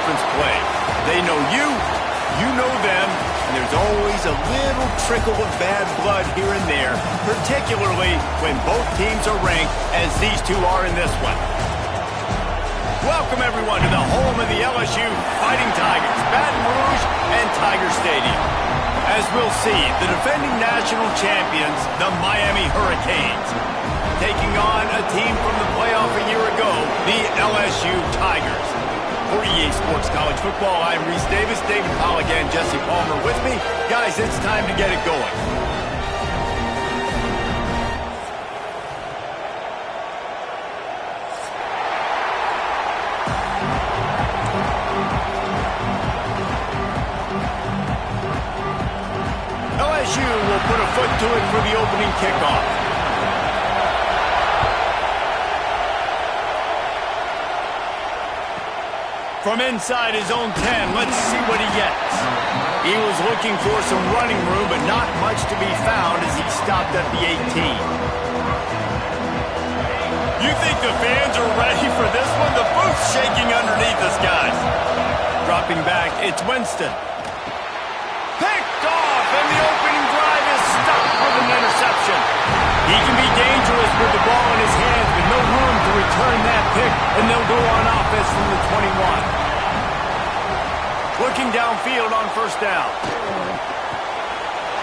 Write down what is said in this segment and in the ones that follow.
difference plays. They know you, you know them, and there's always a little trickle of bad blood here and there, particularly when both teams are ranked as these two are in this one. Welcome, everyone, to the home of the LSU Fighting Tigers, Baton Rouge and Tiger Stadium. As we'll see, the defending national champions, the Miami Hurricanes, taking on a team from the playoff a year ago, the LSU Tigers. For EA Sports College Football, I'm Reese Davis, David Pollack, and Jesse Palmer with me. Guys, it's time to get it going. LSU will put a foot to it for the opening kickoff. From inside his own 10, let's see what he gets. He was looking for some running room, but not much to be found as he stopped at the 18. You think the fans are ready for this one? The booth's shaking underneath us, guys. Dropping back, it's Winston. Picked off, and the opening drive is stopped with an interception. He can be dangerous with the ball in his hands, but no room to return that pick, and they'll go on offense from the 21. Looking downfield on first down.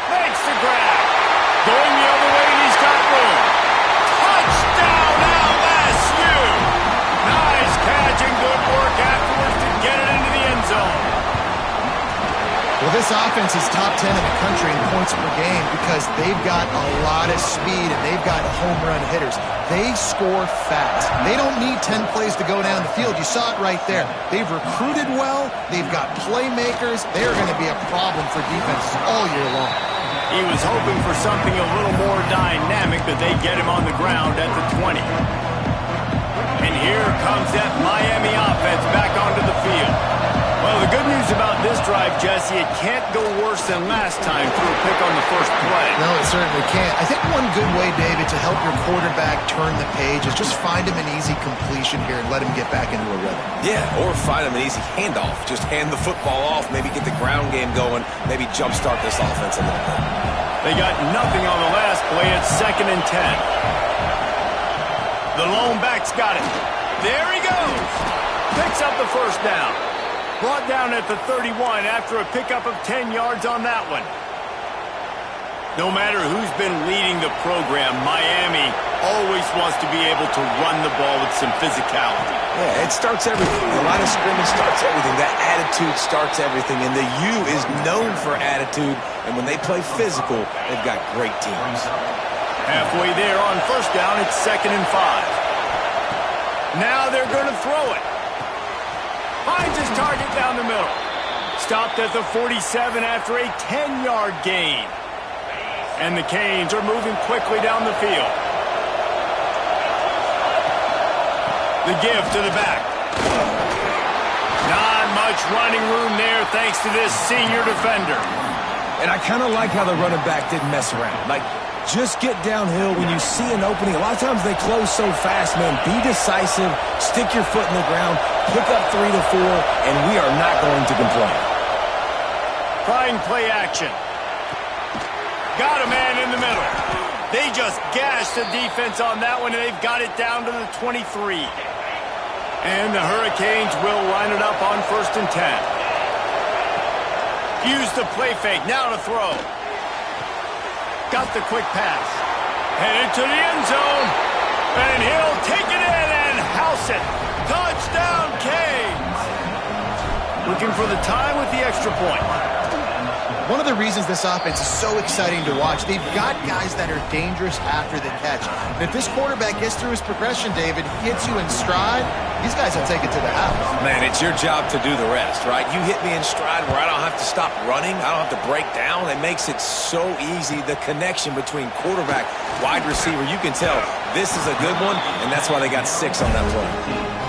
Makes the grab. Going the other way, and he's got room. Touchdown, LSU! Nice catch and good work afterwards to get it into the end zone. Well, this offense is top 10 in the country in points per game because they've got a lot of speed and they've got home run hitters. They score fast. They don't need 10 plays to go down the field. You saw it right there. They've recruited well. They've got playmakers. They're going to be a problem for defenses all year long. He was hoping for something a little more dynamic, but they get him on the ground at the 20. And here comes that Miami offense back onto the field. Well, the good news about this drive, Jesse, it can't go worse than last time through a pick on the first play. No, it certainly can't. I think one good way, David, to help your quarterback turn the page is just find him an easy completion here and let him get back into a rhythm. Yeah, or find him an easy handoff. Just hand the football off, maybe get the ground game going, maybe jumpstart this offense a little bit. They got nothing on the last play. It's 2nd and 10. The lone back's got it. There he goes. Picks up the first down. Brought down at the 31 after a pickup of 10 yards on that one. No matter who's been leading the program, Miami always wants to be able to run the ball with some physicality. Yeah, it starts everything. The line of scrimmage starts everything. That attitude starts everything. And the U is known for attitude. And when they play physical, they've got great teams. Halfway there on first down, it's 2nd and 5. Now they're going to throw it. Finds his target down the middle. Stopped at the 47 after a 10-yard gain. And the Canes are moving quickly down the field. The give to the back. Not much running room there thanks to this senior defender. And I kind of like how the running back didn't mess around. Like, just get downhill when you see an opening. A lot of times they close so fast, man. Be decisive, stick your foot in the ground, pick up 3 to 4, and we are not going to complain. Trying play action. Got a man in the middle. They just gashed the defense on that one, and they've got it down to the 23. And the Hurricanes will line it up on 1st and 10. Use the play fake. Now to throw. Got the quick pass. Headed to the end zone. And he'll take it in and house it. Touchdown, Canes. Looking for the tie with the extra point. One of the reasons this offense is so exciting to watch, they've got guys that are dangerous after the catch. And if this quarterback gets through his progression, David, hits you in stride, these guys will take it to the house. Man, it's your job to do the rest, right? You hit me in stride where I don't have to stop running. I don't have to break down. It makes it so easy, the connection between quarterback, wide receiver. You can tell this is a good one, and that's why they got 6 on that play.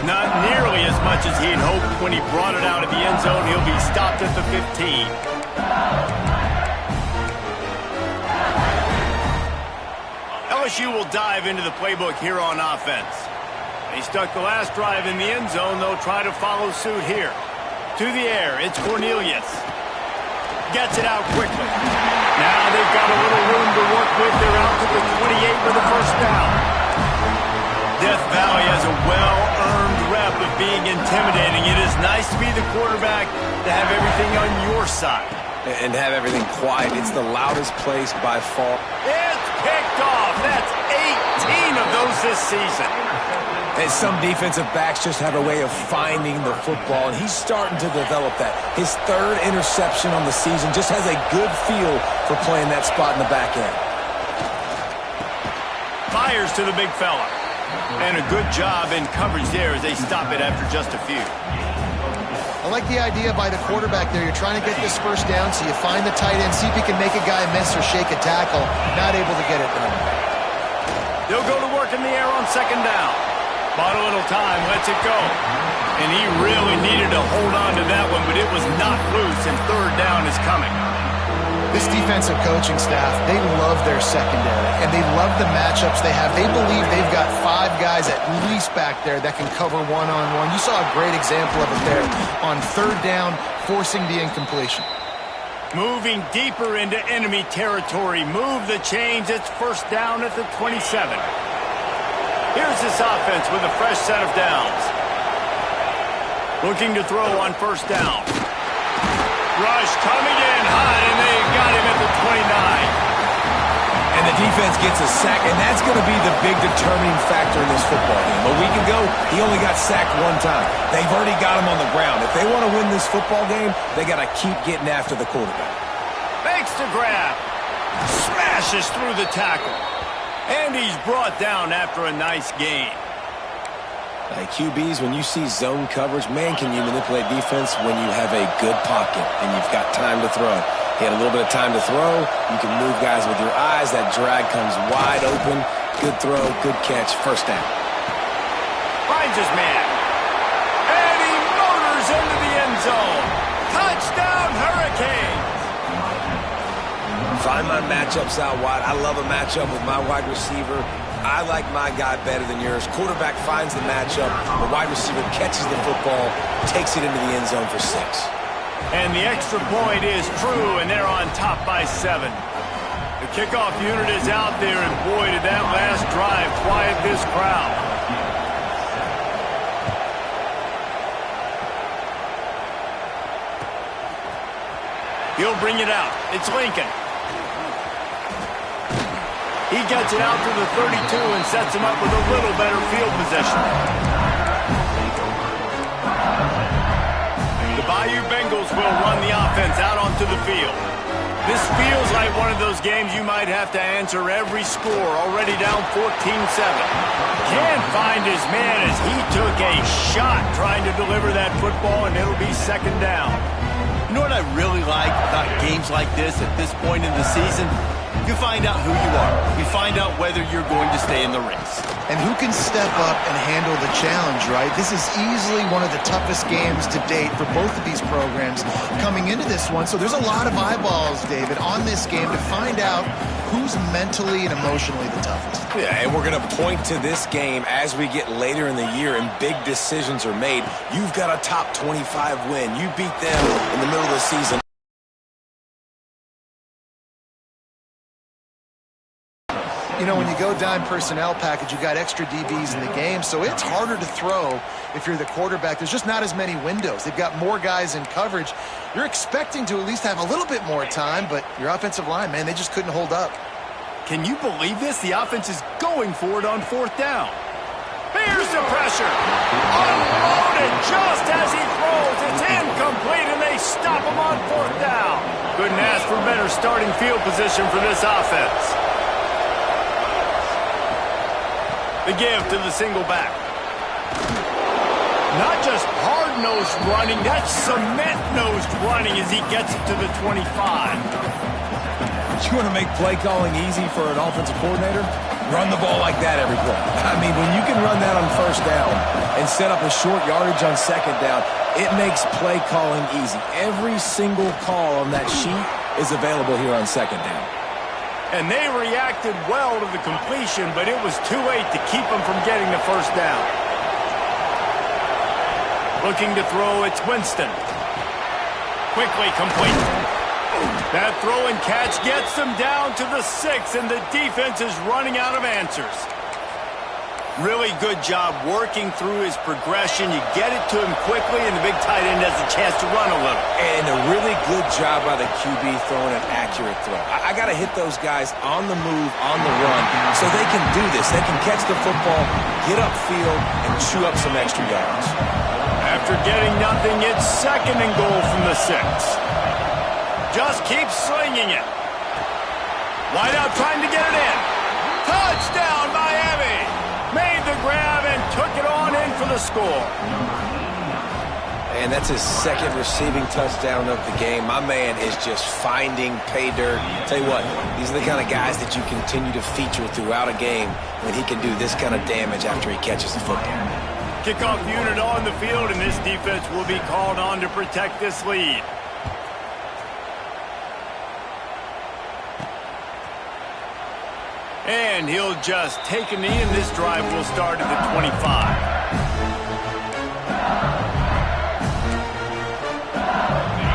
Not nearly as much as he'd hoped when he brought it out of the end zone. He'll be stopped at the 15. LSU will dive into the playbook here on offense. They stuck the last drive in the end zone. They'll try to follow suit here. To the air, it's Cornelius. Gets it out quickly. Now they've got a little room to work with. They're out to the 28 with a first down. Death Valley has a well-earned rep of being intimidating. It is nice to be the quarterback, to have everything on your side. And have everything quiet. It's the loudest place by far. It's picked off. That's 18 of those this season. And some defensive backs just have a way of finding the football, and he's starting to develop that. His third interception on the season, just has a good feel for playing that spot in the back end. Fires to the big fella. And a good job in coverage there as they stop it after just a few. I like the idea by the quarterback there. You're trying to get this first down, so you find the tight end, see if he can make a guy miss or shake a tackle. Not able to get it done. They'll go to work in the air on second down. Bought a little time, lets it go. And he really needed to hold on to that one, but it was not loose, and third down is coming. This defensive coaching staff, they love their secondary, and they love the matchups they have. They believe they've got 5 guys at least back there that can cover one-on-one. You saw a great example of it there on third down, forcing the incompletion. Moving deeper into enemy territory. Move the chains. It's first down at the 27. Here's this offense with a fresh set of downs. Looking to throw on first down. Rush coming in high, and they got him at the 29. And the defense gets a sack, and that's going to be the big determining factor in this football game. A week ago, he only got sacked 1 time. They've already got him on the ground. If they want to win this football game, they got to keep getting after the quarterback. Makes the grab. Smashes through the tackle. And he's brought down after a nice gain. QBs, when you see zone coverage, man, can you manipulate defense when you have a good pocket and you've got time to throw. He had a little bit of time to throw. You can move guys with your eyes. That drag comes wide open. Good throw, good catch, first down. Finds his man. And he motors into the end zone. Touchdown, Hurricanes. Find my matchups out wide. I love a matchup with my wide receiver. I like my guy better than yours. Quarterback finds the matchup. The wide receiver catches the football, takes it into the end zone for 6. And the extra point is true, and they're on top by 7. The kickoff unit is out there, and boy, did that last drive quiet this crowd. He'll bring it out. It's Lincoln. He gets it out to the 32 and sets him up with a little better field position. The Bayou Bengals will run the offense out onto the field. This feels like one of those games you might have to answer every score, already down 14-7. Can't find his man as he took a shot trying to deliver that football, and it'll be second down. You know what I really like about games like this at this point in the season? You find out who you are. You find out whether you're going to stay in the race. And who can step up and handle the challenge, right? This is easily one of the toughest games to date for both of these programs coming into this one. So there's a lot of eyeballs, David, on this game to find out who's mentally and emotionally the toughest. Yeah, and we're going to point to this game as we get later in the year and big decisions are made. You've got a top 25 win. You beat them in the middle of the season. You know, when you go dime personnel package, you got extra DBs in the game, so it's harder to throw if you're the quarterback. There's just not as many windows. They've got more guys in coverage. You're expecting to at least have a little bit more time, but your offensive line, man, they just couldn't hold up. Can you believe this? The offense is going for it on fourth down. Here's the pressure. Unloaded just as he throws. It's incomplete, and they stop him on fourth down. Couldn't ask for better starting field position for this offense. The give to the single back. Not just hard-nosed running, that's cement-nosed running as he gets it to the 25. You want to make play calling easy for an offensive coordinator? Run the ball like that every play. I mean, when you can run that on first down and set up a short yardage on second down, it makes play calling easy. Every single call on that sheet is available here on second down. And they reacted well to the completion, but it was too late to keep them from getting the first down. Looking to throw, it's Winston. Quickly complete. That throw and catch gets them down to the 6, and the defense is running out of answers. Really good job working through his progression. You get it to him quickly, and the big tight end has a chance to run a little. And a really good job by the QB throwing an accurate throw. I got to hit those guys on the move, on the run, so they can do this. They can catch the football, get upfield, and chew up some extra yards. After getting nothing, it's 2nd and goal from the 6. Just keep slinging it. Wide out trying to get it in. Touchdown, Miami! Made the grab and took it on in for the score. And that's his 2nd receiving touchdown of the game. My man is just finding pay dirt. Tell you what, these are the kind of guys that you continue to feature throughout a game when he can do this kind of damage after he catches the football. Kickoff unit on the field, and this defense will be called on to protect this lead. And he'll just take a knee, and this drive will start at the 25.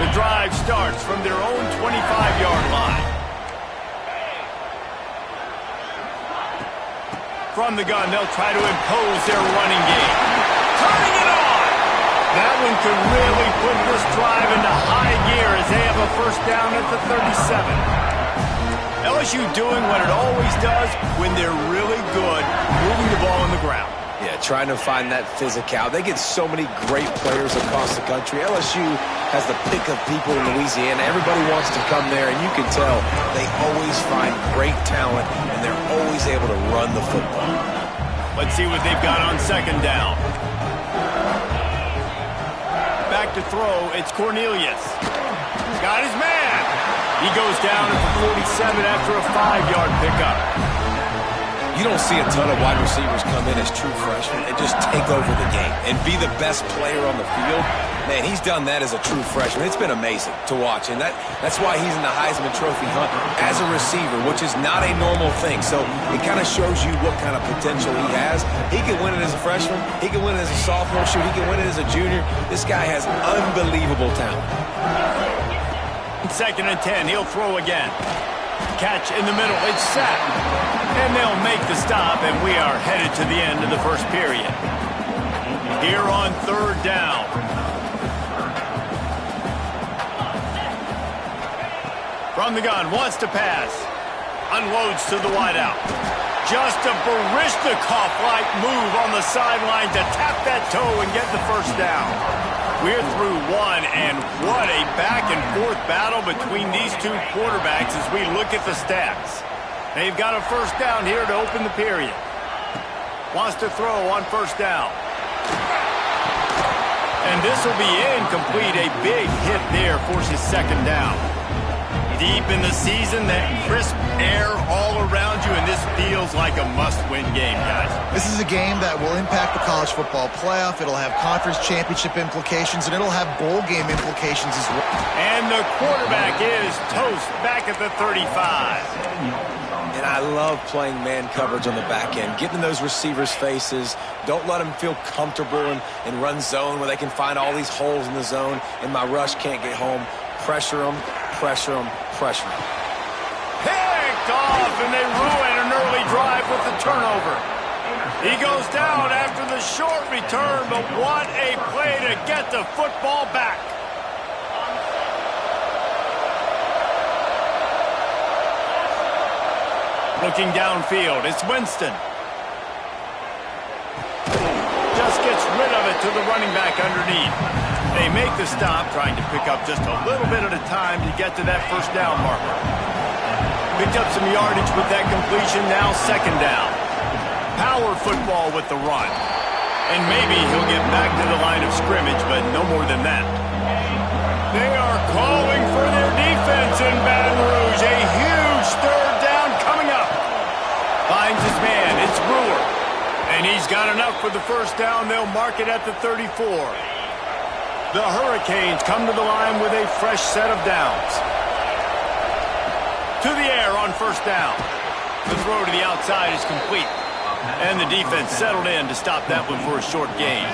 The drive starts from their own 25-yard line. From the gun, they'll try to impose their running game. Turning it on! That one could really put this drive into high gear as they have a first down at the 37. LSU doing what it always does when they're really good, moving the ball on the ground. Yeah, trying to find that physicality. They get so many great players across the country. LSU has the pick of people in Louisiana. Everybody wants to come there, and you can tell they always find great talent, and they're always able to run the football. Let's see what they've got on 2nd down. Back to throw, it's Cornelius. He's got his man. He goes down at the 47 after a 5-yard pickup. You don't see a ton of wide receivers come in as true freshmen and just take over the game and be the best player on the field. Man, he's done that as a true freshman. It's been amazing to watch, and that's why he's in the Heisman Trophy hunt as a receiver, which is not a normal thing. So it kind of shows you what kind of potential he has. He can win it as a freshman. He can win it as a sophomore. Shoot, he can win it as a junior. This guy has unbelievable talent. 2nd and 10, he'll throw again. Catch in the middle, it's set. And they'll make the stop, and we are headed to the end of the first period. Here on 3rd down. From the gun, wants to pass. Unloads to the wideout. Just a Barishnikov-like move on the sideline to tap that toe and get the first down. We're through one, and what a back-and-forth battle between these two quarterbacks as we look at the stats. They've got a first down here to open the period. Wants to throw on 1st down. And this will be incomplete. A big hit there forces 2nd down. Deep in the season, that crisp air all around you, and this feels like a must-win game, guys. This is a game that will impact the college football playoff. It'll have conference championship implications, and it'll have bowl game implications as well. And the quarterback is toast back at the 35. And I love playing man coverage on the back end, getting in those receivers' faces. Don't let them feel comfortable in run zone where they can find all these holes in the zone, and my rush can't get home. Pressure them, pressure them, pressure them. Picked off, and they ruin an early drive with the turnover. He goes down after the short return, but what a play to get the football back. Looking downfield, it's Winston. Just gets rid of it to the running back underneath. They make the stop, trying to pick up just a little bit at a time to get to that first down marker. Picked up some yardage with that completion, now 2nd down. Power football with the run. And maybe he'll get back to the line of scrimmage, but no more than that. They are calling for their defense in Baton Rouge. A huge 3rd down coming up. Finds his man, it's Brewer. And he's got enough for the first down. They'll mark it at the 34. The Hurricanes come to the line with a fresh set of downs. To the air on 1st down. The throw to the outside is complete. And the defense settled in to stop that one for a short gain.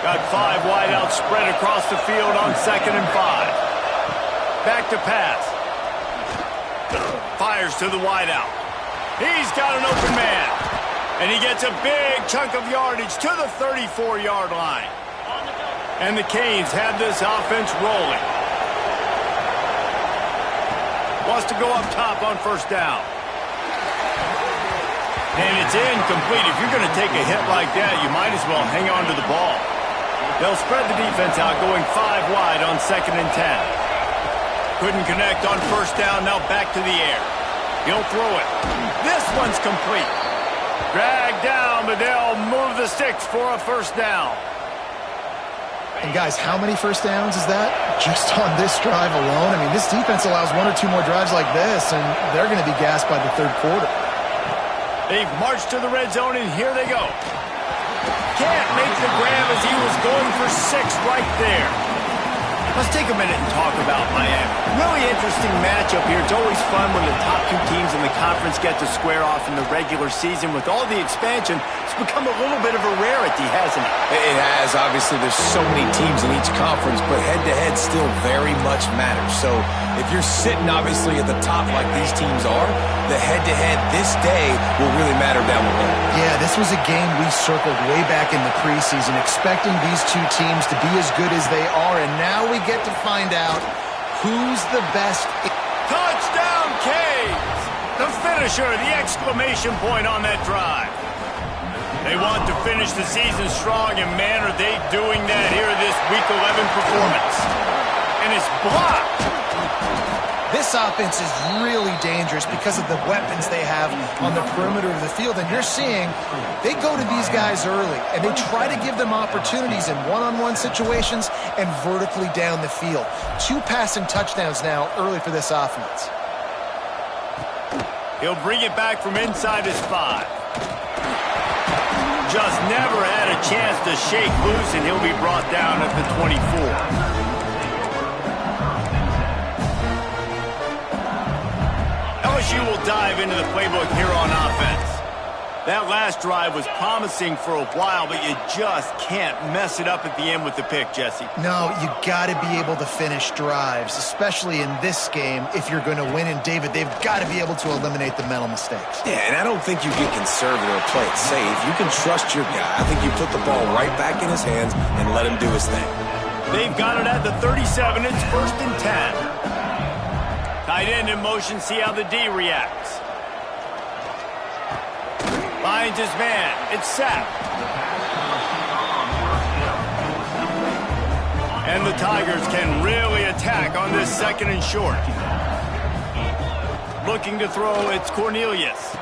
Got 5 wideouts spread across the field on 2nd and 5. Back to pass. Fires to the wideout. He's got an open man. And he gets a big chunk of yardage to the 34-yard line. And the Canes have this offense rolling. Wants to go up top on 1st down. And it's incomplete. If you're going to take a hit like that, you might as well hang on to the ball. They'll spread the defense out, going 5 wide on 2nd and 10. Couldn't connect on 1st down, now back to the air. He'll throw it. This one's complete. Dragged down, but they'll move the sticks for a 1st down. And guys, how many 1st downs is that? Just on this drive alone? I mean, this defense allows 1 or 2 more drives like this, and they're going to be gassed by the 3rd quarter. They've marched to the red zone, and here they go. Can't make the grab as he was going for 6 right there. Let's take a minute and talk about Miami. Really interesting matchup here. It's always fun when the top 2 teams in the conference get to square off in the regular season. With all the expansion, it's become a little bit of a rarity, hasn't it? It has. Obviously, there's so many teams in each conference, but head-to-head still very much matters. So if you're sitting, obviously, at the top like these teams are, the head-to-head this day will really matter down the road. Yeah, this was a game we circled way back in the preseason, expecting these 2 teams to be as good as they are, and now we get to find out who's the best. Touchdown, Canes! The finisher, the exclamation point on that drive. They want to finish the season strong, and man, are they doing that here in this Week 11 performance. And it's blocked. This offense is really dangerous because of the weapons they have on the perimeter of the field. And you're seeing they go to these guys early, and they try to give them opportunities in one-on-one situations and vertically down the field. 2 passing touchdowns now early for this offense. He'll bring it back from inside his 5. Just never had a chance to shake loose, and he'll be brought down at the 24. LSU will dive into the playbook here on offense. That last drive was promising for a while, but you just can't mess it up at the end with the pick, Jesse. No, you got to be able to finish drives, especially in this game if you're going to win. And, David, they've got to be able to eliminate the mental mistakes. Yeah, and I don't think you get conservative or play it safe. You can trust your guy. I think you put the ball right back in his hands and let him do his thing. They've got it at the 37. It's 1st and 10. Tight end in motion, see how the D reacts. Finds his man. It's sacked. And the Tigers can really attack on this 2nd and short. Looking to throw, it's Cornelius.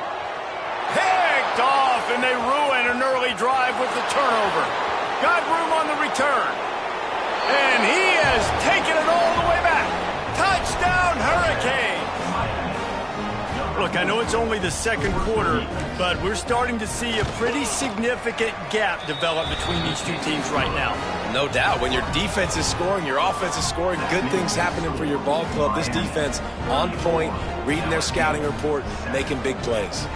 Picked off, and they ruin an early drive with the turnover. Got room on the return. And he has taken it all the way back. Touchdown, Hurricanes! Look, I know it's only the 2nd quarter, but we're starting to see a pretty significant gap develop between these 2 teams right now. No doubt. When your defense is scoring, your offense is scoring, good things happening for your ball club. This defense on point, reading their scouting report, making big plays.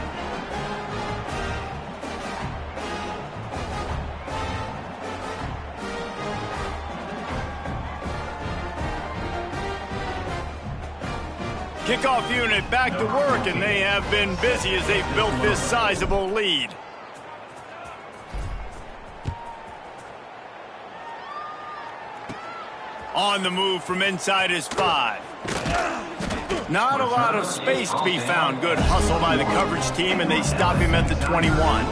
Kickoff unit back to work, and they have been busy as they've built this sizable lead. On the move from inside his 5. Not a lot of space to be found. Good hustle by the coverage team, and they stop him at the 21.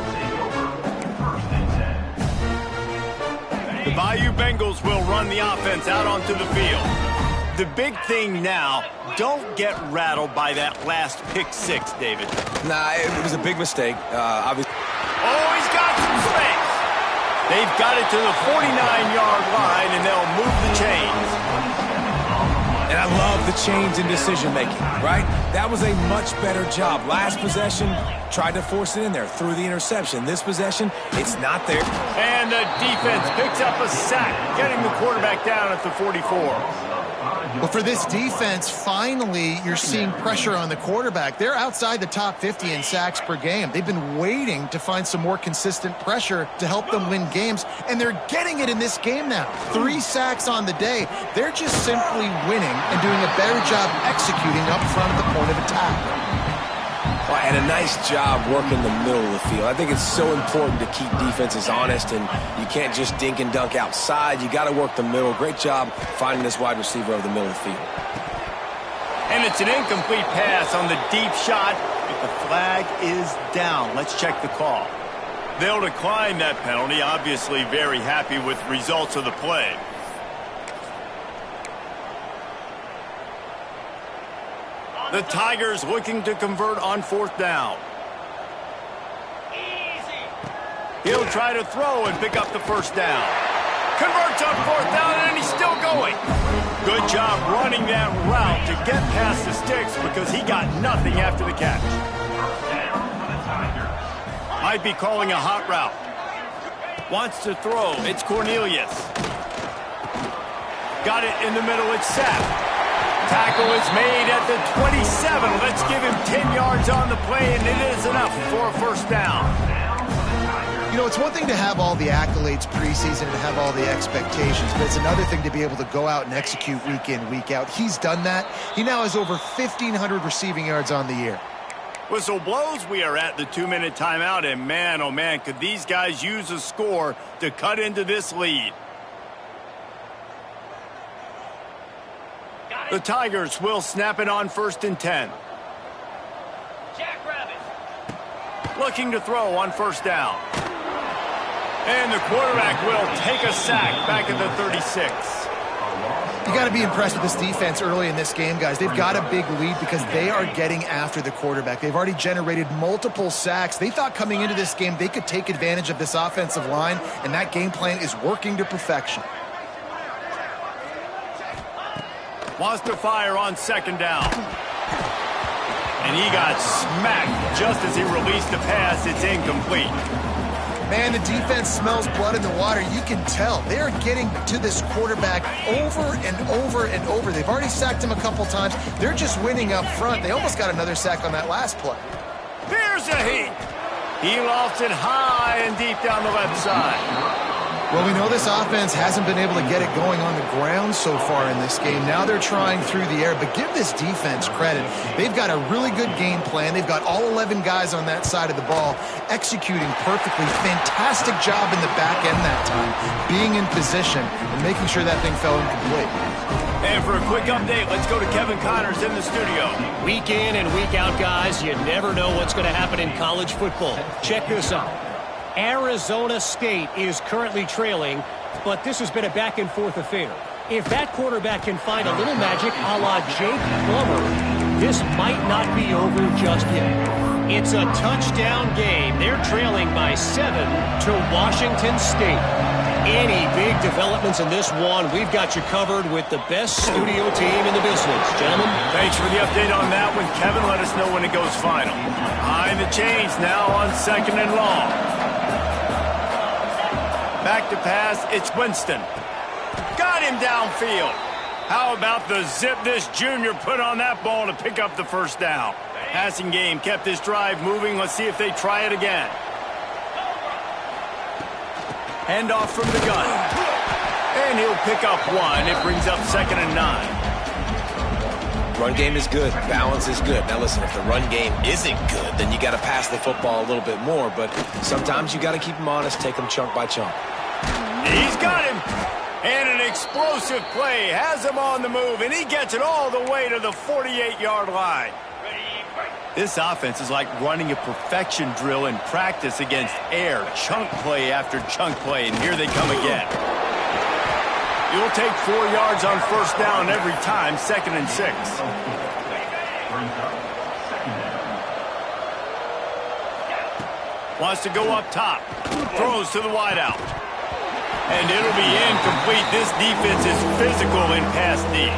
The Bayou Bengals will run the offense out onto the field. The big thing now, don't get rattled by that last pick 6, David. Nah, it was a big mistake. Obviously. Oh, he's got some space. They've got it to the 49-yard line, and they'll move the chains. And I love the change in decision-making, right? That was a much better job. Last possession, tried to force it in there, threw the interception. This possession, it's not there. And the defense picks up a sack, getting the quarterback down at the 44. Well, for this defense, finally, you're seeing pressure on the quarterback. They're outside the top 50 in sacks per game. They've been waiting to find some more consistent pressure to help them win games, and they're getting it in this game now. 3 sacks on the day. They're just simply winning and doing a better job executing up front at the point of attack. And a nice job working the middle of the field. I think it's so important to keep defenses honest, and you can't just dink and dunk outside. You got to work the middle. Great job finding this wide receiver over the middle of the field. And it's an incomplete pass on the deep shot, but the flag is down. Let's check the call. They'll decline that penalty, obviously very happy with the results of the play. The Tigers looking to convert on 4th down. He'll try to throw and pick up the 1st down. Converts on 4th down, and he's still going. Good job running that route to get past the sticks because he got nothing after the catch. Might be calling a hot route. Wants to throw. It's Cornelius. Got it in the middle. It's Sapp. Tackle is made at the 27. Let's give him 10 yards on the play, and it is enough for a 1st down. You know, it's one thing to have all the accolades preseason and have all the expectations, but it's another thing to be able to go out and execute week in, week out. He's done that. He now has over 1,500 receiving yards on the year. Whistle blows. We are at the 2-minute timeout, and man, oh man, could these guys use a score to cut into this lead. The Tigers will snap it on 1st and 10. Looking to throw on 1st down. And the quarterback will take a sack back at the 36. You got to be impressed with this defense early in this game, guys. They've got a big lead because they are getting after the quarterback. They've already generated multiple sacks. They thought coming into this game they could take advantage of this offensive line, and that game plan is working to perfection. Wants to fire on 2nd down. And he got smacked just as he released the pass. It's incomplete. Man, the defense smells blood in the water. You can tell. They are getting to this quarterback over and over and over. They've already sacked him a couple times. They're just winning up front. They almost got another sack on that last play. Here's a heat. He lofts it high and deep down the left side. Well, we know this offense hasn't been able to get it going on the ground so far in this game. Now they're trying through the air, but give this defense credit. They've got a really good game plan. They've got all 11 guys on that side of the ball executing perfectly. Fantastic job in the back end that time, being in position and making sure that thing fell incomplete. And for a quick update, let's go to Kevin Connors in the studio. Week in and week out, guys, you never know what's going to happen in college football. Check this out. Arizona State is currently trailing, but this has been a back-and-forth affair. If that quarterback can find a little magic a la Jake Plummer, this might not be over just yet. It's a touchdown game. They're trailing by 7 to Washington State. Any big developments in this one, we've got you covered with the best studio team in the business. Gentlemen. Thanks for the update on that one. Kevin, let us know when it goes final. Behind the chains now on 2nd and long. Back to pass, it's Winston. Got him downfield. How about the zip this junior put on that ball to pick up the 1st down? Passing game kept this drive moving. Let's see if they try it again. Handoff from the gun. And he'll pick up 1. It brings up 2nd and 9. Run game is good. Balance is good. Now listen, if the run game isn't good, then you got to pass the football a little bit more. But sometimes you got to keep them honest, take them chunk by chunk. He's got him. And an explosive play has him on the move, and he gets it all the way to the 48-yard line. This offense is like running a perfection drill in practice against air. Chunk play after chunk play, and here they come again. You'll take 4 yards on 1st down every time, 2nd and 6. Wants to go up top. Throws to the wideout. And it'll be incomplete. This defense is physical in pass D.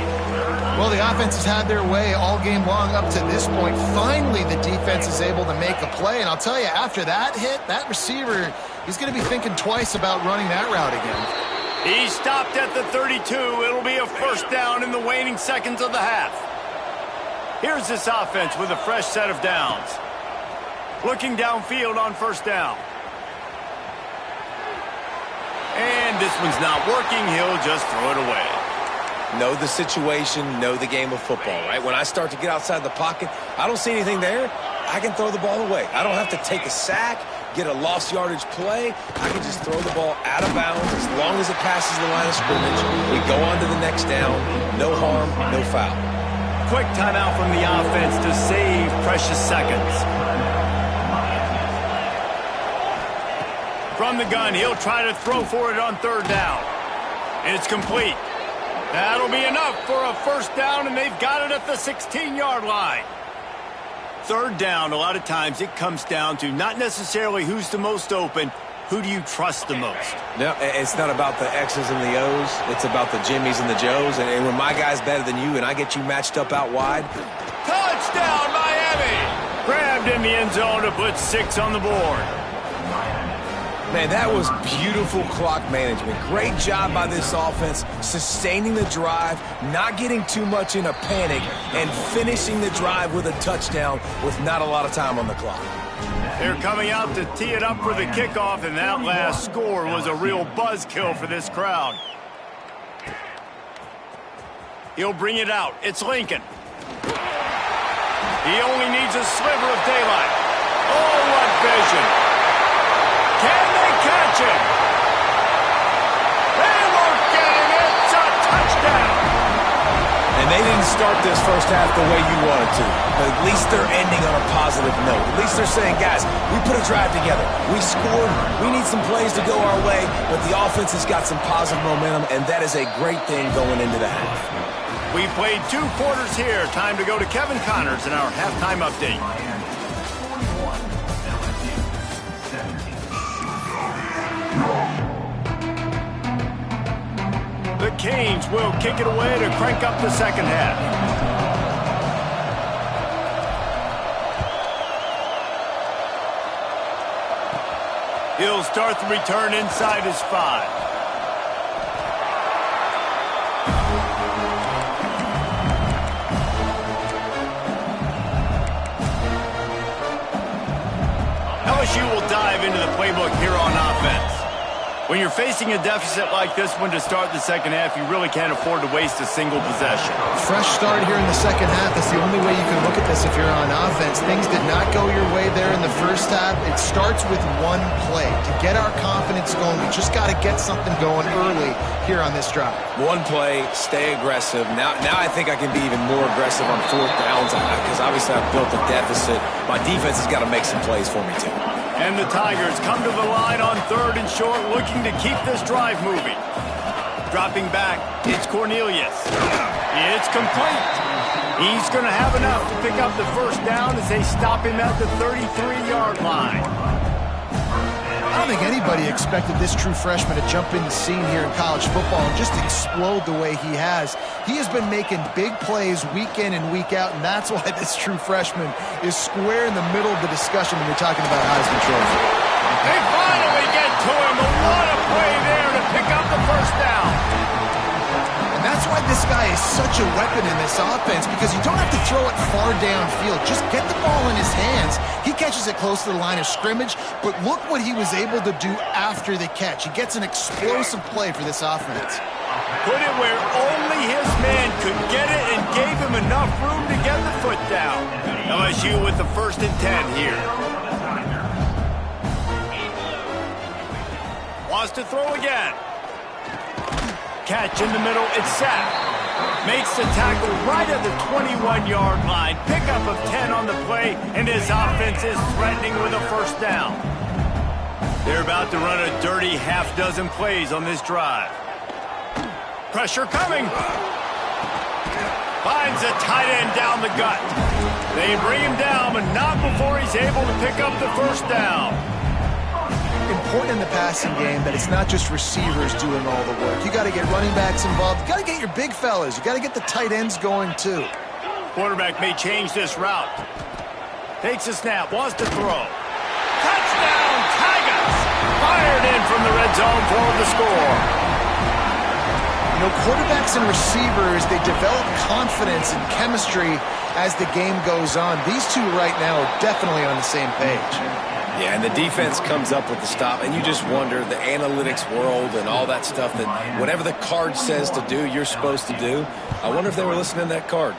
Well, the offense has had their way all game long up to this point. Finally, the defense is able to make a play. And I'll tell you, after that hit, that receiver, he's going to be thinking twice about running that route again. He stopped at the 32. It'll be a first down in the waning seconds of the half. Here's this offense with a fresh set of downs. Looking downfield on first down. And this one's not working. He'll just throw it away. Know the situation, know the game of football, right? When I start to get outside the pocket, I don't see anything there, I can throw the ball away. I don't have to take a sack, get a lost yardage play. I can just throw the ball out of bounds as long as it passes the line of scrimmage. We go on to the next down. No harm, no foul. Quick timeout from the offense to save precious seconds. From the gun, he'll try to throw for it on third down. And it's complete. That'll be enough for a first down, and they've got it at the 16-yard line. Third down, a lot of times it comes down to not necessarily who's the most open, who do you trust the most? No, it's not about the X's and the O's. It's about the Jimmies and the Joes. And when my guy's better than you and I get you matched up out wide. Touchdown, Miami! Grabbed in the end zone to put 6 on the board. Man, that was beautiful clock management. Great job by this offense, sustaining the drive, not getting too much in a panic, and finishing the drive with a touchdown with not a lot of time on the clock. They're coming out to tee it up for the kickoff, and that last score was a real buzzkill for this crowd. He'll bring it out. It's Lincoln. He only needs a sliver of daylight. Oh, what vision! Can they catch him? They won't get him. It's a touchdown. And they didn't start this first half the way you wanted to. But at least they're ending on a positive note. At least they're saying, guys, we put a drive together. We scored. We need some plays to go our way. But the offense has got some positive momentum, and that is a great thing going into the half. We played 2 quarters here. Time to go to Kevin Connors in our halftime update. The Canes will kick it away to crank up the second half. He'll start the return inside his 5. LSU will dive into the playbook here on offense. When you're facing a deficit like this one to start the second half, you really can't afford to waste a single possession. Fresh start here in the second half. That's the only way you can look at this if you're on offense. Things did not go your way there in the first half. It starts with one play. To get our confidence going, we just got to get something going early here on this drive. One play, stay aggressive. Now I think I can be even more aggressive on fourth downs because obviously I've built a deficit. My defense has got to make some plays for me too. And the Tigers come to the line on third and short, looking to keep this drive moving. Dropping back, it's Cornelius. It's complete. He's going to have enough to pick up the first down as they stop him at the 33-yard line. I don't think anybody expected this true freshman to jump in the scene here in college football and just explode the way he has. He has been making big plays week in and week out, and that's why this true freshman is square in the middle of the discussion when you're talking about Heisman Trophy. They finally get to him, but what a play there to pick up the first down. And that's why this guy is such a weapon in this offense, because you don't have to throw it far downfield. Just get the ball in his hands. He catches it close to the line of scrimmage, but look what he was able to do after the catch. He gets an explosive play for this offense. Put it where only his man could get it and gave him enough room to get the foot down. LSU with the 1st and 10 here. Wants to throw again. Catch in the middle, it's sacked. Makes the tackle right at the 21-yard line. Pickup of 10 on the play, and his offense is threatening with a first down. They're about to run a dirty half-dozen plays on this drive. Pressure coming. Finds a tight end down the gut. They bring him down, but not before he's able to pick up the first down. Important in the passing game that it's not just receivers doing all the work. You got to get running backs involved. You got to get your big fellas. You got to get the tight ends going too. Quarterback may change this route. Takes a snap, wants to throw. Touchdown, Tigers! Fired in from the red zone for the score. You know, quarterbacks and receivers, they develop confidence and chemistry as the game goes on. These two right now are definitely on the same page. Yeah, and the defense comes up with the stop, and you just wonder, the analytics world and all that stuff, that whatever the card says to do, you're supposed to do. I wonder if they were listening to that card.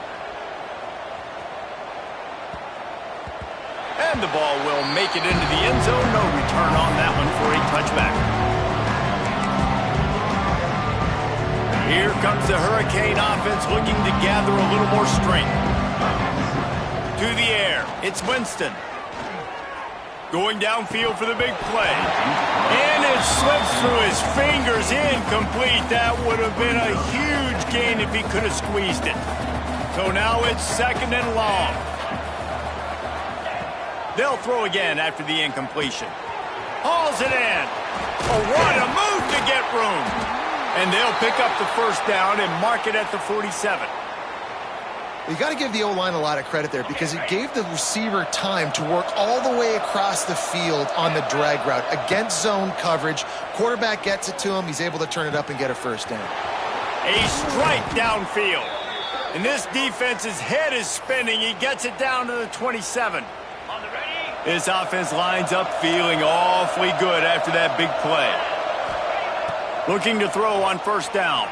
And the ball will make it into the end zone. No return on that one for a touchback. Here comes the Hurricane offense looking to gather a little more strength. To the air, it's Winston. Going downfield for the big play. And it slips through his fingers, incomplete. That would have been a huge gain if he could have squeezed it. So now it's 2nd and long. They'll throw again after the incompletion. Hauls it in. Oh, what a move to get room. And they'll pick up the first down and mark it at the 47. You got to give the O-line a lot of credit there because it gave the receiver time to work all the way across the field on the drag route against zone coverage. Quarterback gets it to him. He's able to turn it up and get a first down. A strike downfield. And this defense's head is spinning. He gets it down to the 27. This offense lines up feeling awfully good after that big play. Looking to throw on first down.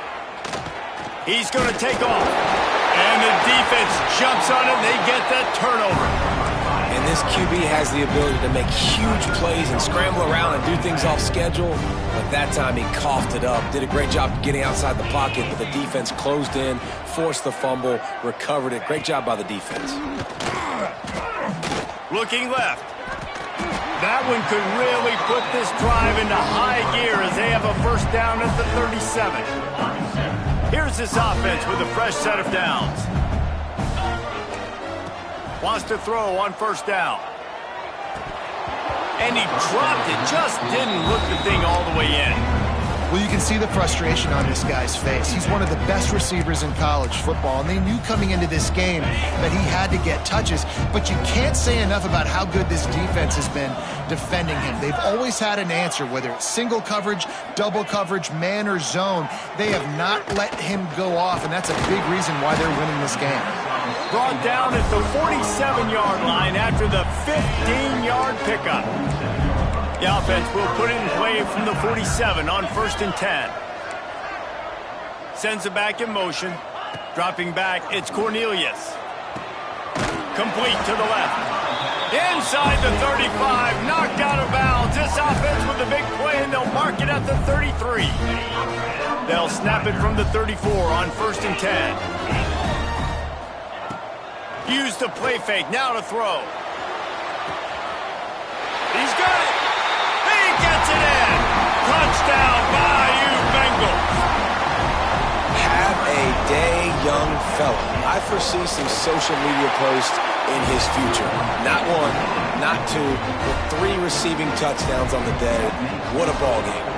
He's going to take off. And the defense jumps on it, and they get that turnover. And this QB has the ability to make huge plays and scramble around and do things off schedule. But that time he coughed it up. Did a great job getting outside the pocket, but the defense closed in, forced the fumble, recovered it. Great job by the defense. Looking left. That one could really put this drive into high gear as they have a first down at the 37. Here's this offense with a fresh set of downs. Wants to throw on first down. And he dropped it. Just didn't look the thing all the way in. Well, you can see the frustration on this guy's face. He's one of the best receivers in college football, and they knew coming into this game that he had to get touches, but you can't say enough about how good this defense has been defending him. They've always had an answer, whether it's single coverage, double coverage, man or zone. They have not let him go off, and that's a big reason why they're winning this game. Brought down at the 47-yard line after the 15-yard pickup. The offense will put it in play from the 47 on 1st and 10. Sends it back in motion. Dropping back, it's Cornelius. Complete to the left. Inside the 35, knocked out of bounds. This offense with a big play, and they'll mark it at the 33. They'll snap it from the 34 on 1st and 10. Use the play fake, now to throw. He's got it. Gets it in. Touchdown, Bayou Bengals. Have a day, young fella. I foresee some social media posts in his future. Not one, not two, but 3 receiving touchdowns on the day. What a ball game.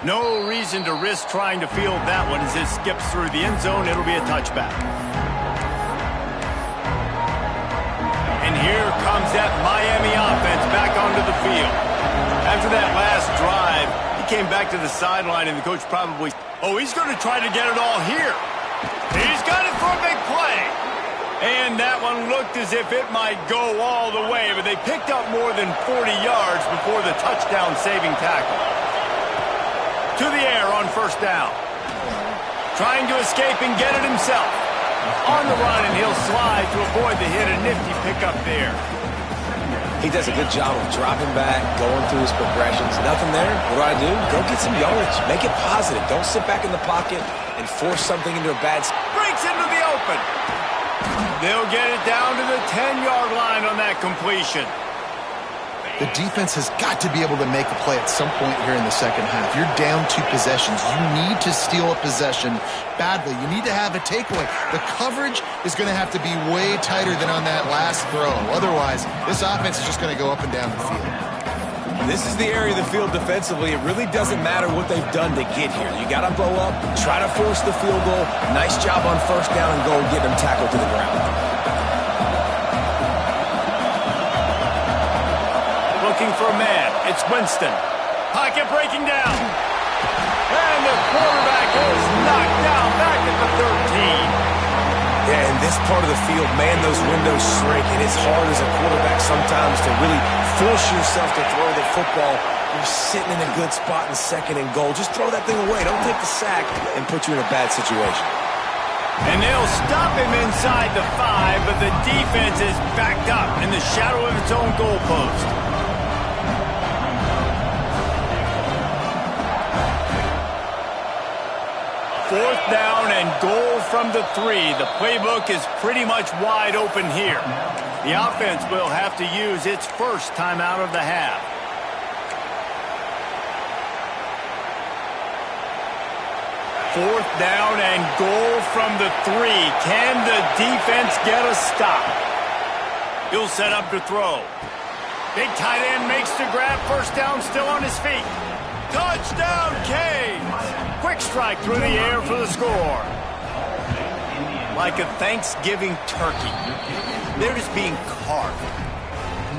No reason to risk trying to field that one as it skips through the end zone. It'll be a touchback. And here comes that Miami offense back onto the field. After that last drive, he came back to the sideline, and the coach probably, he's going to try to get it all here. He's got it for a big play. And that one looked as if it might go all the way, but they picked up more than 40 yards before the touchdown-saving tackle. To the air on first down. Trying to escape and get it himself. On the run, and he'll slide to avoid the hit. A nifty pickup there. He does a good job of dropping back, going through his progressions. Nothing there. What do? Go get some yardage. Make it positive. Don't sit back in the pocket and force something into a bad... Breaks into the open. They'll get it down to the 10-yard line on that completion. The defense has got to be able to make a play at some point here in the second half. You're down 2 possessions. You need to steal a possession badly. You need to have a takeaway. The coverage is going to have to be way tighter than on that last throw. Otherwise, this offense is just going to go up and down the field. This is the area of the field defensively. It really doesn't matter what they've done to get here. You got to blow up, try to force the field goal. Nice job on first down and go and get them tackled to the ground. looking for a man. It's Winston. Pocket breaking down. And the quarterback is knocked down back at the 13. Yeah, in this part of the field, man, those windows shrink, and it's hard as a quarterback sometimes to really force yourself to throw the football. You're sitting in a good spot in second and goal. Just throw that thing away. Don't take the sack and put you in a bad situation. And they'll stop him inside the 5, but the defense is backed up in the shadow of its own goalpost. Fourth down and goal from the 3. The playbook is pretty much wide open here. The offense will have to use its first timeout of the half. Fourth down and goal from the 3. Can the defense get a stop? He'll set up to throw. Big tight end makes the grab. First down, still on his feet. Touchdown, Canes! Quick strike through the air for the score. Like a Thanksgiving turkey, they're just being carved.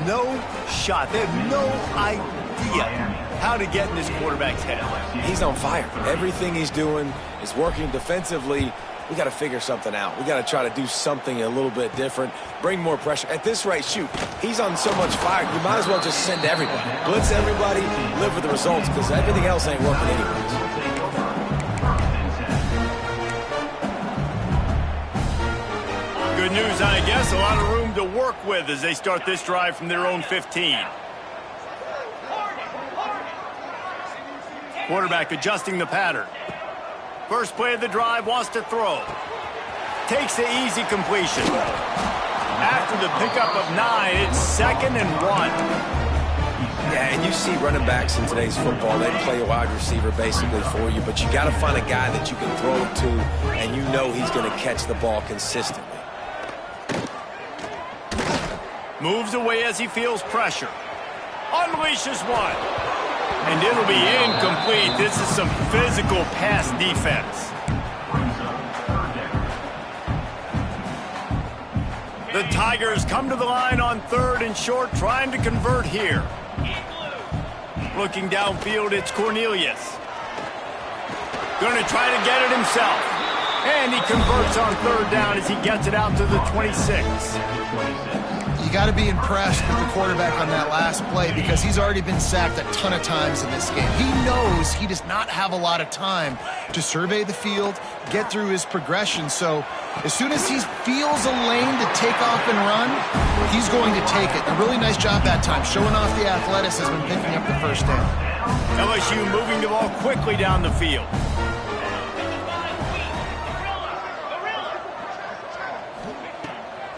No shot. They have no idea how to get in this quarterback's head. He's on fire. Everything he's doing is working defensively. We got to figure something out. We got to try to do something a little bit different, bring more pressure. At this rate, shoot, he's on so much fire, you might as well just send everybody. Blitz everybody, live with the results, because everything else ain't working anyways. Good news, I guess. A lot of room to work with as they start this drive from their own 15. Quarterback adjusting the pattern. First play of the drive, wants to throw. Takes the easy completion. After the pickup of 9, it's 2nd and 1. Yeah, and you see running backs in today's football, they play a wide receiver basically for you, but you got to find a guy that you can throw it to, and you know he's going to catch the ball consistently. Moves away as he feels pressure. Unleashes one. And it'll be incomplete. This is some physical pass defense. The Tigers come to the line on 3rd and short, trying to convert here. Looking downfield, it's Cornelius. Going to try to get it himself. And he converts on 3rd down as he gets it out to the 26. You got to be impressed with the quarterback on that last play because he's already been sacked a ton of times in this game. He knows he does not have a lot of time to survey the field, get through his progression. So as soon as he feels a lane to take off and run, he's going to take it. A really nice job that time, showing off the athleticism and picking up the first down. LSU moving the ball quickly down the field.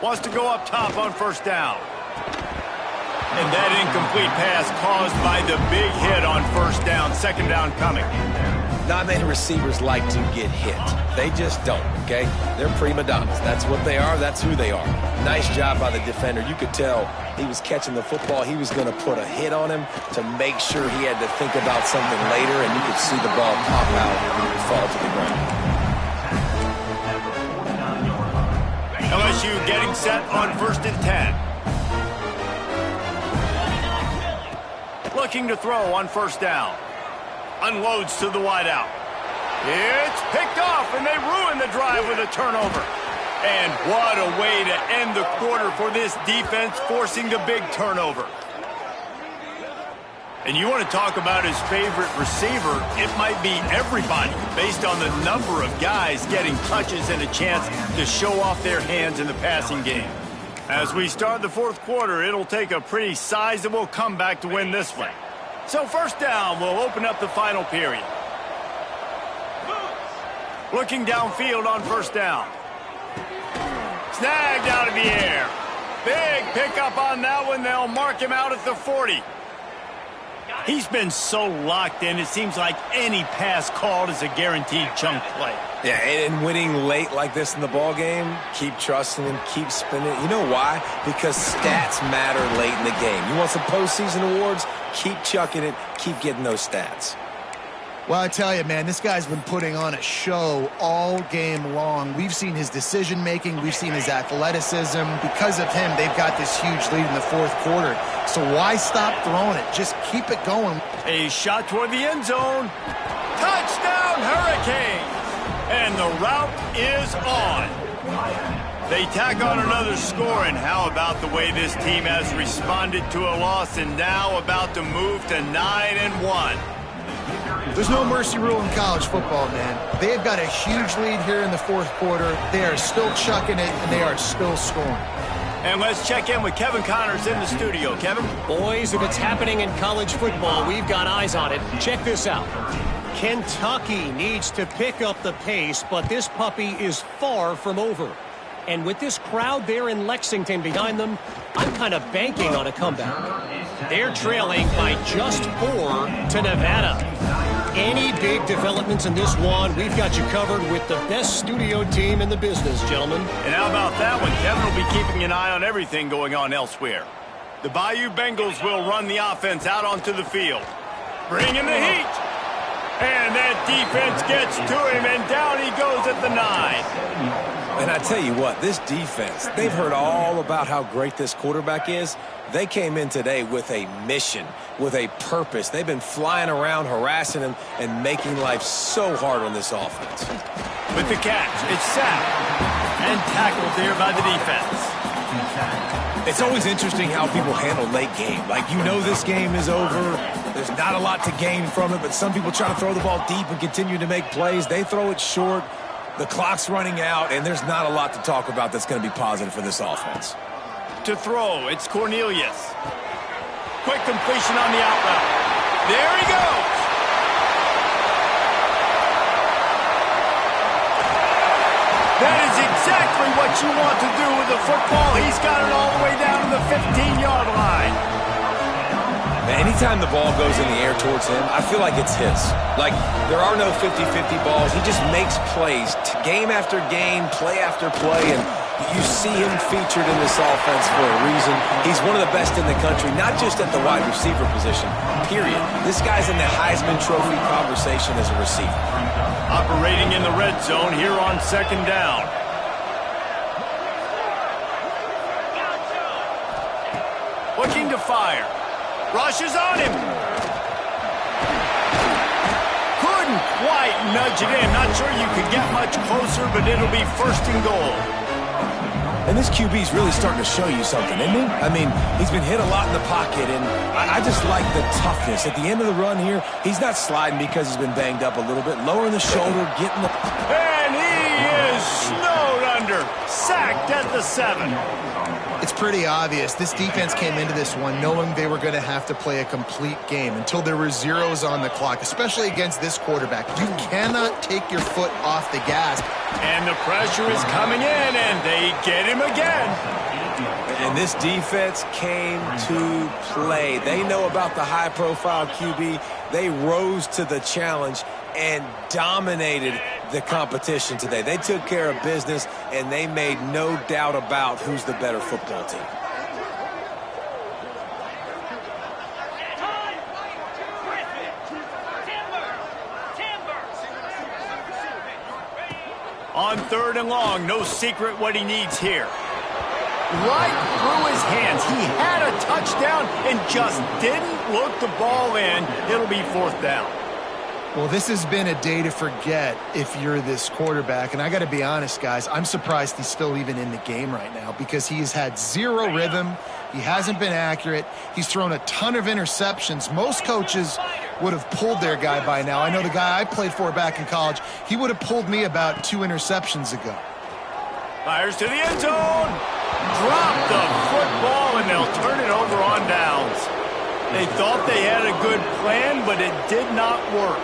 Wants to go up top on 1st down. And that incomplete pass caused by the big hit on 1st down. 2nd down coming. Not many receivers like to get hit. They just don't, okay? They're prima donnas. That's what they are. That's who they are. Nice job by the defender. You could tell he was catching the football. He was going to put a hit on him to make sure he had to think about something later, and you could see the ball pop out and fall to the ground. LSU getting set on 1st and 10. Looking to throw on 1st down. Unloads to the wideout. It's picked off, and they ruin the drive with a turnover. And what a way to end the quarter for this defense, forcing the big turnover. And you want to talk about his favorite receiver, it might be everybody, based on the number of guys getting touches and a chance to show off their hands in the passing game. As we start the 4th quarter, it'll take a pretty sizable comeback to win this one. So 1st down will open up the final period. Looking downfield on 1st down. Snagged out of the air. Big pickup on that one. They'll mark him out at the 40. He's been so locked in, it seems like any pass called is a guaranteed chunk play. Yeah, and winning late like this in the ball game, keep trusting him, keep spinning. You know why? Because stats matter late in the game. You want some postseason awards? Keep chucking it, keep getting those stats. Well, I tell you, man, this guy's been putting on a show all game long. We've seen his decision-making. We've seen his athleticism. Because of him, they've got this huge lead in the fourth quarter. So why stop throwing it? Just keep it going. A shot toward the end zone. Touchdown, Hurricanes! And the route is on. They tack on another score, and how about the way this team has responded to a loss and now about to move to 9-1? There's no mercy rule in college football, man. They've got a huge lead here in the fourth quarter. They are still chucking it, and they are still scoring. And let's check in with Kevin Connors in the studio. Kevin? Boys, if it's happening in college football, we've got eyes on it. Check this out. Kentucky needs to pick up the pace, but this puppy is far from over. And with this crowd there in Lexington behind them, I'm kind of banking on a comeback. They're trailing by just 4 to Nevada. Any big developments in this one, we've got you covered with the best studio team in the business, gentlemen. And how about that one? Kevin will be keeping an eye on everything going on elsewhere. The Bayou Bengals will run the offense out onto the field. Bring in the heat. And that defense gets to him, and down he goes at the 9. And I tell you what, this defense, they've heard all about how great this quarterback is. They came in today with a mission, with a purpose. They've been flying around, harassing him, and making life so hard on this offense. With the catch, it's sacked and tackled there by the defense. It's always interesting how people handle late game. Like, you know this game is over. There's not a lot to gain from it, but some people try to throw the ball deep and continue to make plays. They throw it short. The clock's running out, and there's not a lot to talk about that's going to be positive for this offense. To throw, it's Cornelius. Quick completion on the out route. There he goes. That is exactly what you want to do with the football. He's got it all the way down to the 15-yard line. Anytime the ball goes in the air towards him, I feel like it's his. Like, there are no 50-50 balls. He just makes plays, game after game, play after play, and you see him featured in this offense for a reason. He's one of the best in the country, not just at the wide receiver position, period. This guy's in the Heisman Trophy conversation as a receiver. Operating in the red zone here on second down. Looking to fire. Rushes on him. Couldn't quite nudge it in. Not sure you could get much closer, but it'll be first and goal. And this QB's really starting to show you something, isn't he? I mean, he's been hit a lot in the pocket, and I just like the toughness. At the end of the run here, he's not sliding because he's been banged up a little bit. Lowering the shoulder, getting the... And he is snowed under. Sacked at the 7. It's pretty obvious. This defense came into this one knowing they were going to have to play a complete game until there were zeros on the clock, especially against this quarterback. You cannot take your foot off the gas. And the pressure is coming in, and they get him again. And this defense came to play. They know about the high-profile QB. They rose to the challenge and dominated the competition today. They took care of business, and they made no doubt about who's the better football team. On third and long, no secret what he needs here. Right through his hands. He had a touchdown and just didn't look the ball in. It'll be fourth down. Well, this has been a day to forget if you're this quarterback. And I got to be honest, guys, I'm surprised he's still even in the game right now because he has had zero rhythm. He hasn't been accurate. He's thrown a ton of interceptions. Most coaches would have pulled their guy by now. I know the guy I played for back in college, he would have pulled me about 2 interceptions ago. Fires to the end zone. Drop the football, and they'll turn it over on downs. They thought they had a good plan, but it did not work.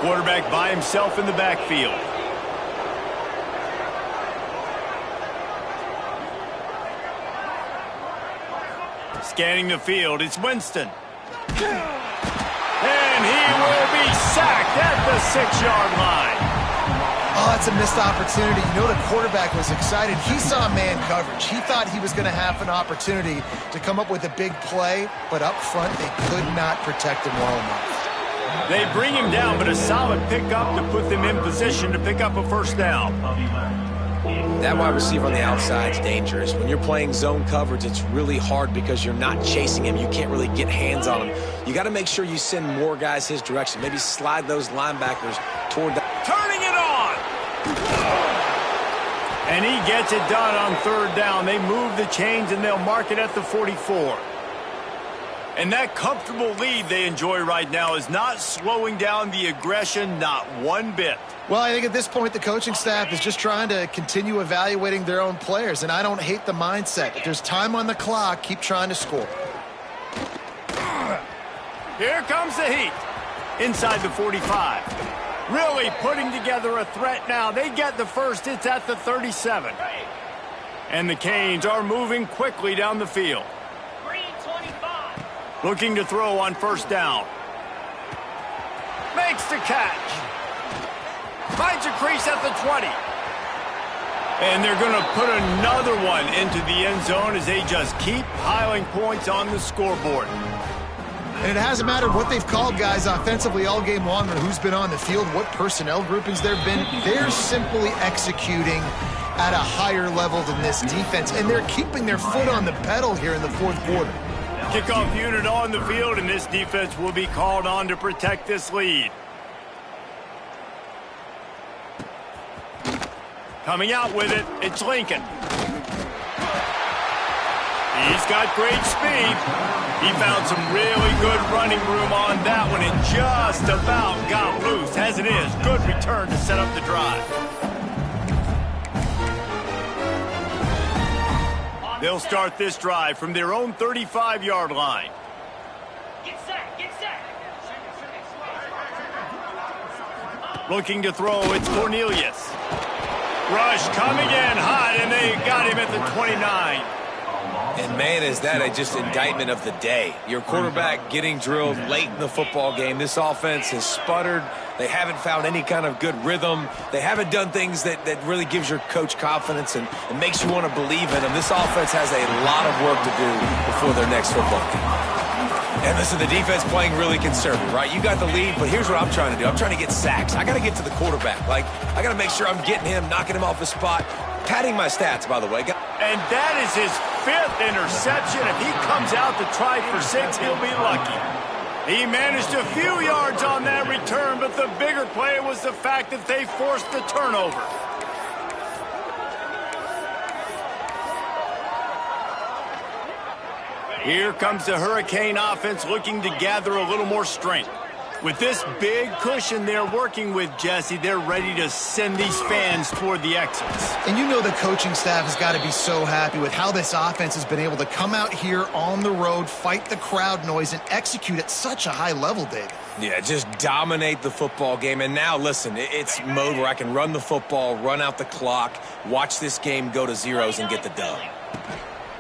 Quarterback by himself in the backfield. Scanning the field, it's Winston. And he will be sacked at the 6-yard line. Oh, that's a missed opportunity. You know the quarterback was excited. He saw man coverage. He thought he was going to have an opportunity to come up with a big play, but up front they could not protect him well enough. They bring him down, but a solid pickup to put them in position to pick up a first down. That wide receiver on the outside is dangerous. When you're playing zone coverage, it's really hard because you're not chasing him. You can't really get hands on him. You got to make sure you send more guys his direction. Maybe slide those linebackers toward the... Turning it on! And he gets it done on third down. They move the chains, and they'll mark it at the 44. And that comfortable lead they enjoy right now is not slowing down the aggression, not one bit. Well, I think at this point the coaching staff is just trying to continue evaluating their own players, and I don't hate the mindset. If there's time on the clock, keep trying to score. Here comes the heat. Inside the 45. Really putting together a threat now. They get the first. It's at the 37. And the Canes are moving quickly down the field. Looking to throw on first down. Makes the catch. Finds a crease at the 20. And they're going to put another one into the end zone as they just keep piling points on the scoreboard. And it hasn't mattered what they've called guys offensively all game long or who's been on the field, what personnel groupings there have been. They're simply executing at a higher level than this defense, and they're keeping their foot on the pedal here in the fourth quarter. Kickoff unit on the field, and this defense will be called on to protect this lead. Coming out with it, it's Lincoln. He's got great speed. He found some really good running room on that one and just about got loose. As it is, good return to set up the drive. They'll start this drive from their own 35-yard line. Get set, get set. Looking to throw, it's Cornelius. Rush coming in hot, and they got him at the 29. And, man, is that just indictment of the day. Your quarterback getting drilled late in the football game. This offense has sputtered. They haven't found any kind of good rhythm. They haven't done things that really gives your coach confidence and makes you want to believe in them. This offense has a lot of work to do before their next football game. And listen, the defense playing really conservative, right? You got the lead, but here's what I'm trying to do. I'm trying to get sacks. I got to get to the quarterback. Like, I got to make sure I'm getting him, knocking him off the spot. Padding my stats, by the way. And that is his 5th interception. If he comes out to try for 6, he'll be lucky. He managed a few yards on that return, but the bigger play was the fact that they forced the turnover. Here comes the Hurricane offense looking to gather a little more strength. With this big cushion they're working with, Jesse, they're ready to send these fans toward the exits. And you know the coaching staff has got to be so happy with how this offense has been able to come out here on the road, fight the crowd noise, and execute at such a high level, David. Yeah, just dominate the football game. And now, listen, it's mode where I can run the football, run out the clock, watch this game go to zeros and get the dub.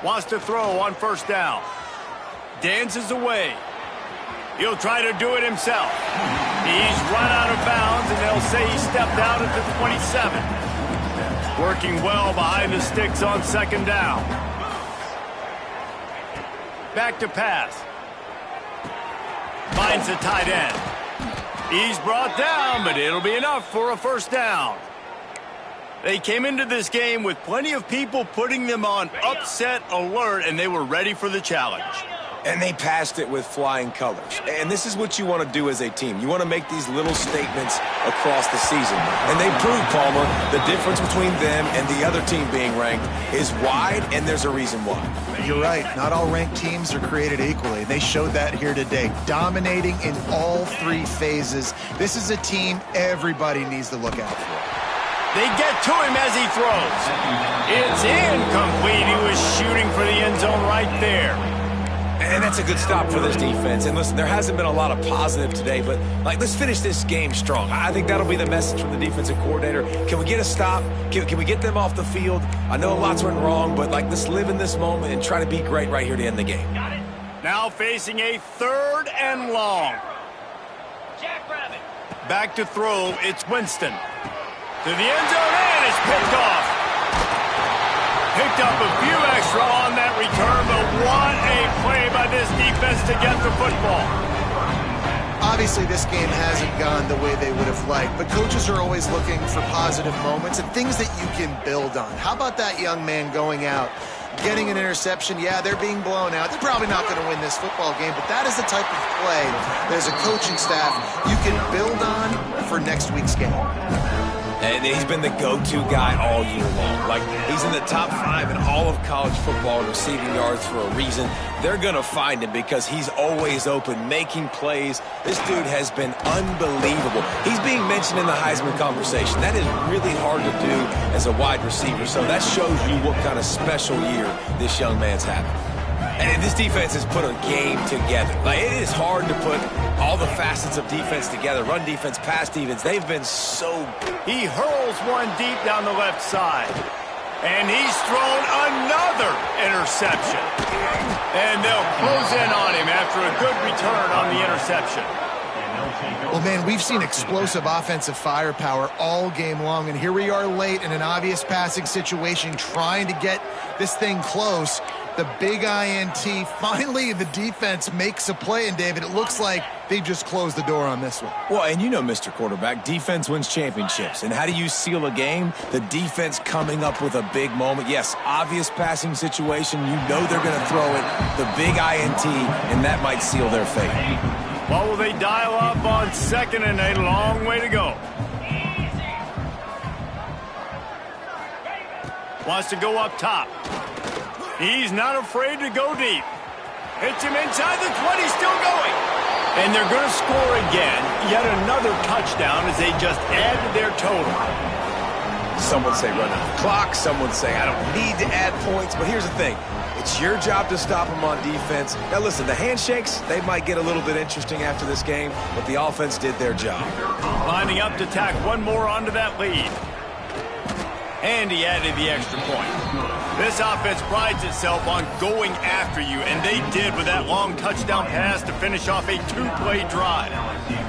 Wants to throw on first down. Dances away. He'll try to do it himself. He's run out of bounds, and they'll say he stepped out at the 27. Working well behind the sticks on second down. Back to pass. Finds the tight end. He's brought down, but it'll be enough for a first down. They came into this game with plenty of people putting them on upset alert, and they were ready for the challenge. And they passed it with flying colors. And this is what you want to do as a team. You want to make these little statements across the season. And they proved, Palmer, the difference between them and the other team being ranked is wide, and there's a reason why. You're right. Not all ranked teams are created equally. They showed that here today, dominating in all 3 phases. This is a team everybody needs to look out for. They get to him as he throws. It's incomplete. He was shooting for the end zone right there. And that's a good stop for this defense. And listen, there hasn't been a lot of positive today, but let's finish this game strong. I think that'll be the message from the defensive coordinator. Can we get a stop? Can we get them off the field? I know lots went wrong, but let's live in this moment and try to be great right here to end the game. Got it. Now facing a 3rd and long. Jackrabbit. Back to throw, it's Winston. To the end zone, and it's picked off. Picked up a few extra on that return, but what a play by this defense to get the football. Obviously, this game hasn't gone the way they would have liked, but coaches are always looking for positive moments and things that you can build on. How about that young man going out, getting an interception? Yeah, they're being blown out. They're probably not going to win this football game, but that is the type of play that as a coaching staff you can build on for next week's game. And he's been the go-to guy all year long. Like, he's in the top 5 in all of college football in receiving yards for a reason. They're going to find him because he's always open, making plays. This dude has been unbelievable. He's being mentioned in the Heisman conversation. That is really hard to do as a wide receiver. So that shows you what kind of special year this young man's having. And this defense has put a game together. Like, it is hard to put all the facets of defense together. Run defense, pass defense. They've been so good. He hurls one deep down the left side. And he's thrown another interception. And they'll close in on him after a good return on the interception. Well, man, we've seen explosive offensive firepower all game long, and here we are late in an obvious passing situation trying to get this thing close. The big INT. Finally, the defense makes a play, and David, it looks like they just closed the door on this one. Well, and you know, Mr. Quarterback, defense wins championships. And how do you seal a game? The defense coming up with a big moment. Yes, obvious passing situation. You know they're going to throw it. The big INT, and that might seal their fate. What will they dial up on second and a long way to go? Wants to go up top. He's not afraid to go deep. Hits him inside the 20, still going. And they're going to score again. Yet another touchdown as they just added their total. Some would say run out the clock. Some would say I don't need to add points. But here's the thing. It's your job to stop them on defense. Now, listen, the handshakes, they might get a little bit interesting after this game, but the offense did their job. Lining up to tack one more onto that lead. And he added the extra point. This offense prides itself on going after you, and they did with that long touchdown pass to finish off a 2-play drive.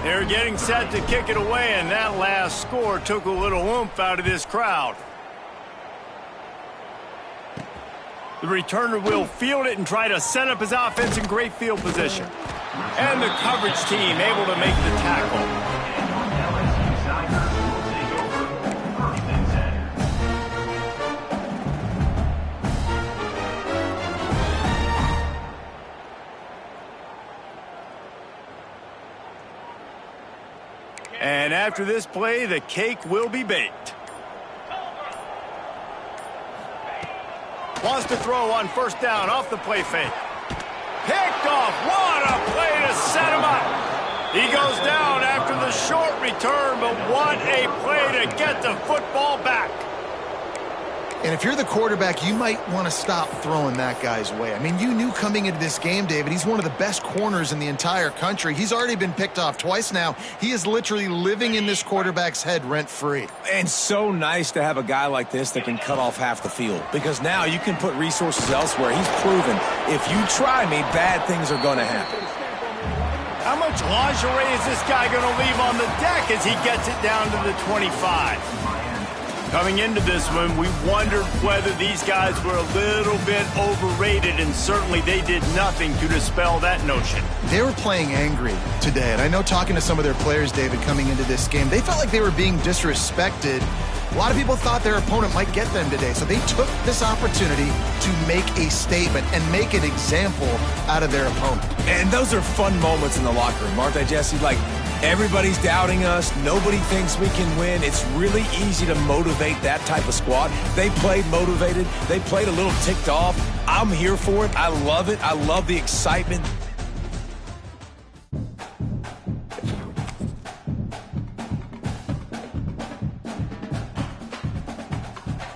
They're getting set to kick it away, and that last score took a little oomph out of this crowd. The returner will field it and try to set up his offense in great field position. And the coverage team able to make the tackle. And after this play, the cake will be baked. Wants to throw on first down off the play fake. Picked off. What a play to set him up. He goes down after the short return, but what a play to get the football back. And if you're the quarterback, you might want to stop throwing that guy's way. I mean, you knew coming into this game, David, he's one of the best corners in the entire country. He's already been picked off twice now. He is literally living in this quarterback's head rent-free. And so nice to have a guy like this that can cut off half the field, because now you can put resources elsewhere. He's proven if you try me, bad things are going to happen. How much lingerie is this guy going to leave on the deck as he gets it down to the 25? Coming into this one, we wondered whether these guys were a little bit overrated, and certainly they did nothing to dispel that notion. They were playing angry today, and I know talking to some of their players, David, coming into this game, they felt like they were being disrespected. A lot of people thought their opponent might get them today, so they took this opportunity to make a statement and make an example out of their opponent. And those are fun moments in the locker room, aren't they, Jesse? Like, everybody's doubting us. Nobody thinks we can win. It's really easy to motivate that type of squad. They played motivated. They played a little ticked off. I'm here for it. I love it. I love the excitement.